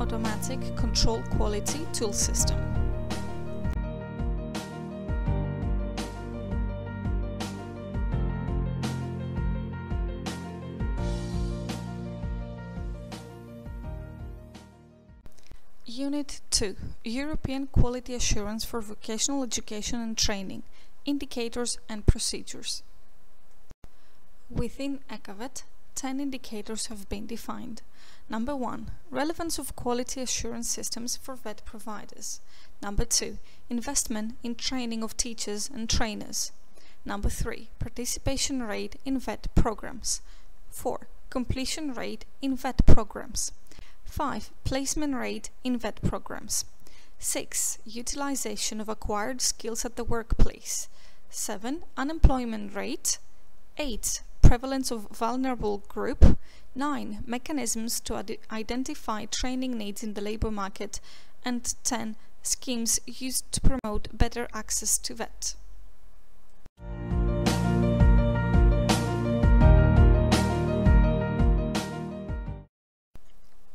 automatic control quality tool system. Unit 2. European Quality Assurance for Vocational Education and Training, Indicators and Procedures. Within ECAVET, 10 indicators have been defined. Number 1. Relevance of quality assurance systems for VET providers. Number 2. Investment in training of teachers and trainers. Number 3. Participation rate in VET programs. 4. Completion rate in VET programs. 5. Placement rate in VET programs. 6. Utilization of acquired skills at the workplace. 7. Unemployment rate. 8. Prevalence of vulnerable group. 9. Mechanisms to identify training needs in the labor market. And 10. Schemes used to promote better access to VET.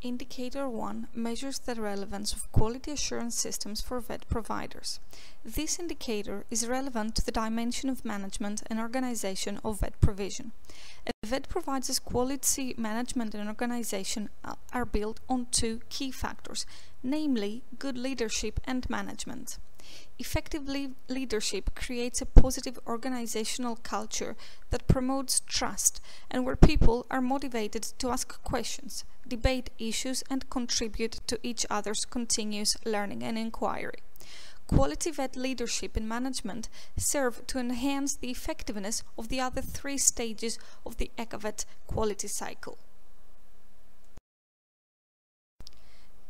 Indicator 1 measures the relevance of quality assurance systems for VET providers. This indicator is relevant to the dimension of management and organization of VET provision. A VET provider's quality management and organization are built on two key factors, namely good leadership and management. Effective leadership creates a positive organizational culture that promotes trust and where people are motivated to ask questions, debate issues and contribute to each other's continuous learning and inquiry. Quality VET leadership and management serve to enhance the effectiveness of the other three stages of the ECAVET quality cycle.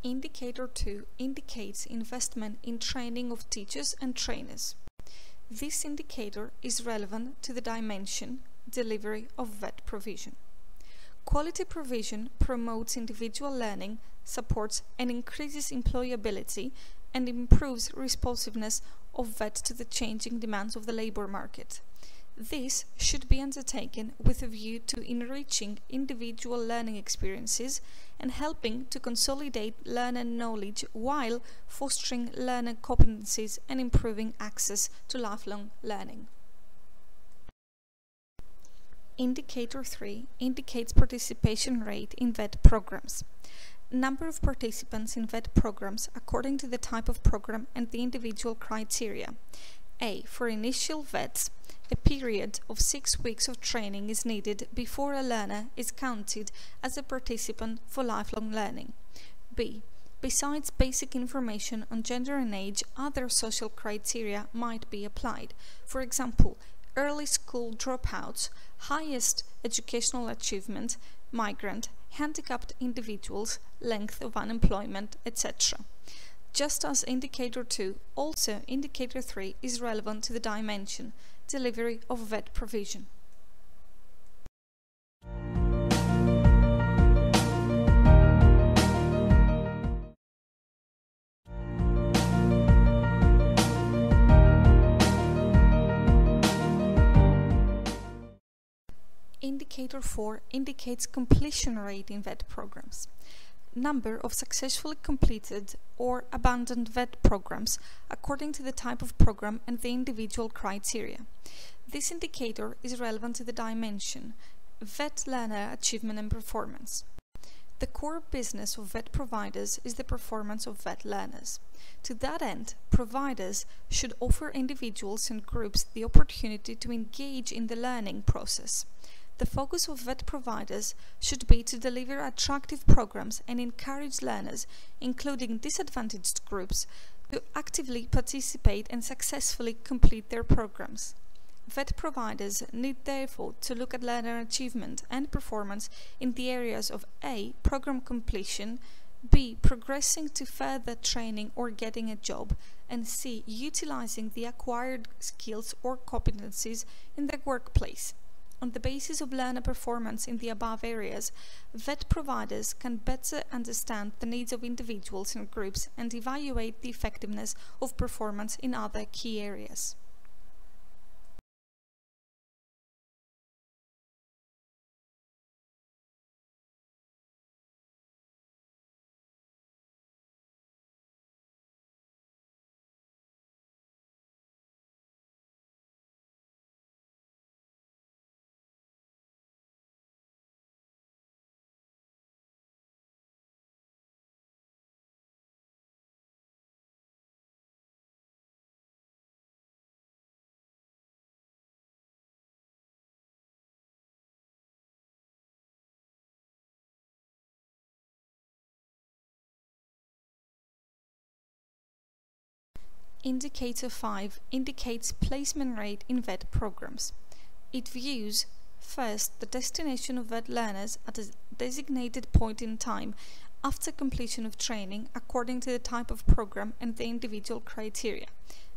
Indicator 2 indicates investment in training of teachers and trainers. This indicator is relevant to the dimension delivery of VET provision. Quality provision promotes individual learning, supports and increases employability, and improves responsiveness of VET to the changing demands of the labor market. This should be undertaken with a view to enriching individual learning experiences and helping to consolidate learner knowledge while fostering learner competencies and improving access to lifelong learning. Indicator 3 indicates participation rate in VET programs. Number of participants in VET programs according to the type of program and the individual criteria. A. For initial VETs, a period of 6 weeks of training is needed before a learner is counted as a participant for lifelong learning. B. Besides basic information on gender and age, other social criteria might be applied. For example, early school dropouts, highest educational achievement, migrant, handicapped individuals, length of unemployment, etc. Just as Indicator 2, also Indicator 3 is relevant to the dimension delivery of VET provision. Indicator 4 indicates completion rate in VET programs. Number of successfully completed or abandoned VET programs according to the type of program and the individual criteria. This indicator is relevant to the dimension VET learner achievement and performance. The core business of VET providers is the performance of VET learners. To that end, providers should offer individuals and groups the opportunity to engage in the learning process. The focus of VET providers should be to deliver attractive programs and encourage learners, including disadvantaged groups, to actively participate and successfully complete their programs. VET providers need therefore to look at learner achievement and performance in the areas of A. Program completion, B. Progressing to further training or getting a job, and C. Utilizing the acquired skills or competencies in the workplace. On the basis of learner performance in the above areas, VET providers can better understand the needs of individuals and groups and evaluate the effectiveness of performance in other key areas. Indicator 5 indicates placement rate in VET programs. It views first the destination of VET learners at a designated point in time after completion of training according to the type of program and the individual criteria,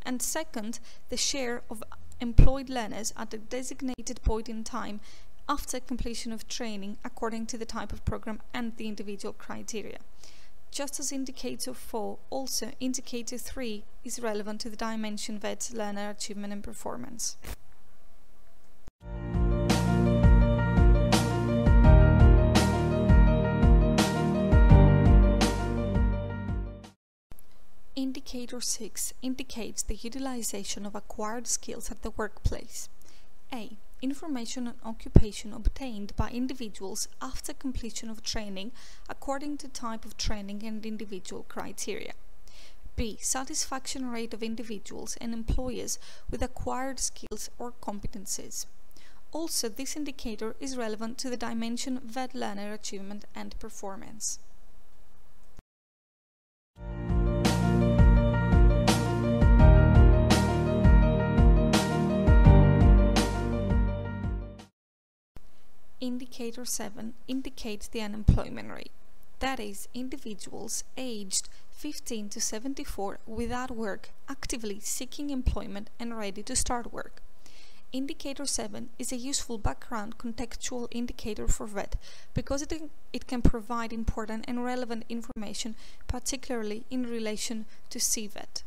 and second, the share of employed learners at a designated point in time after completion of training according to the type of program and the individual criteria. Just as Indicator 4, also Indicator 3 is relevant to the dimension VET learner achievement and performance. Indicator 6 indicates the utilization of acquired skills at the workplace. A. Information on occupation obtained by individuals after completion of training according to type of training and individual criteria. B. Satisfaction rate of individuals and employers with acquired skills or competencies. Also, this indicator is relevant to the dimension VET learner achievement and performance. Indicator 7 indicates the unemployment rate, that is, individuals aged 15 to 74 without work, actively seeking employment and ready to start work. Indicator 7 is a useful background contextual indicator for VET because it can provide important and relevant information, particularly in relation to CVET.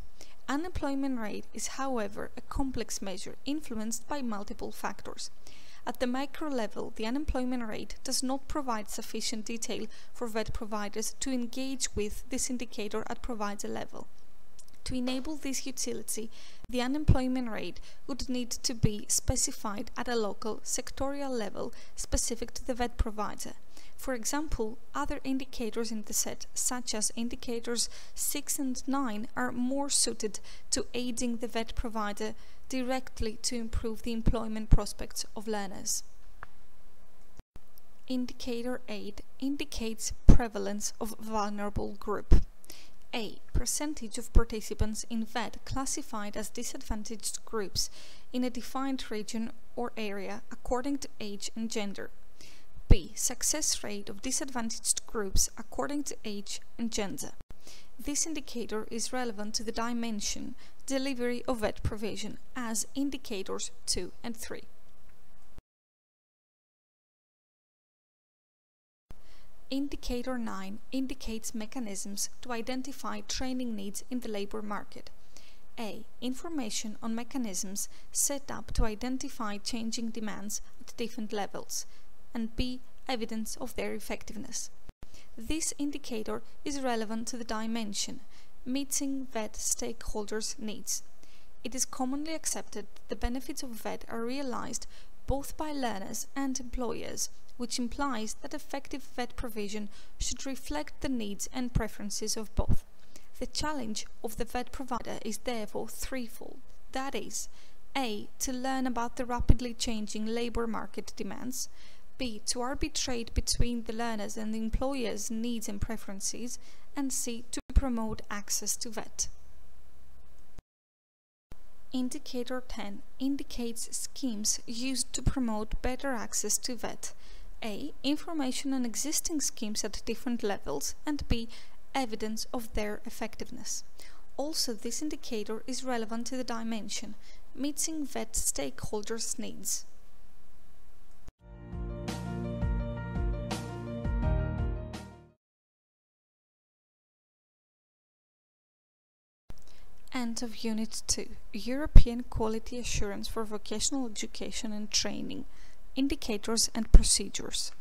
Unemployment rate is, however, a complex measure influenced by multiple factors. At the micro level, the unemployment rate does not provide sufficient detail for VET providers to engage with this indicator at provider level. To enable this utility, the unemployment rate would need to be specified at a local, sectorial level specific to the VET provider. For example, other indicators in the set, such as indicators 6 and 9, are more suited to aiding the VET provider directly to improve the employment prospects of learners. Indicator 8 indicates prevalence of vulnerable group. A. Percentage of participants in VET classified as disadvantaged groups in a defined region or area according to age and gender. B. Success rate of disadvantaged groups according to age and gender. This indicator is relevant to the dimension delivery of VET provision as indicators 2 and 3. Indicator 9 indicates mechanisms to identify training needs in the labor market. A. Information on mechanisms set up to identify changing demands at different levels, and B. Evidence of their effectiveness. This indicator is relevant to the dimension meeting VET stakeholders' needs. It is commonly accepted that the benefits of VET are realized both by learners and employers, which implies that effective VET provision should reflect the needs and preferences of both. The challenge of the VET provider is therefore threefold, that is, A. To learn about the rapidly changing labor market demands, B. To arbitrate between the learners and the employer's needs and preferences, and C. To promote access to VET. Indicator 10 indicates schemes used to promote better access to VET. A. Information on existing schemes at different levels, and B. Evidence of their effectiveness. Also, this indicator is relevant to the dimension meeting VET stakeholders' needs. End of Unit 2. European Quality Assurance for Vocational Education and Training. Indicators and Procedures.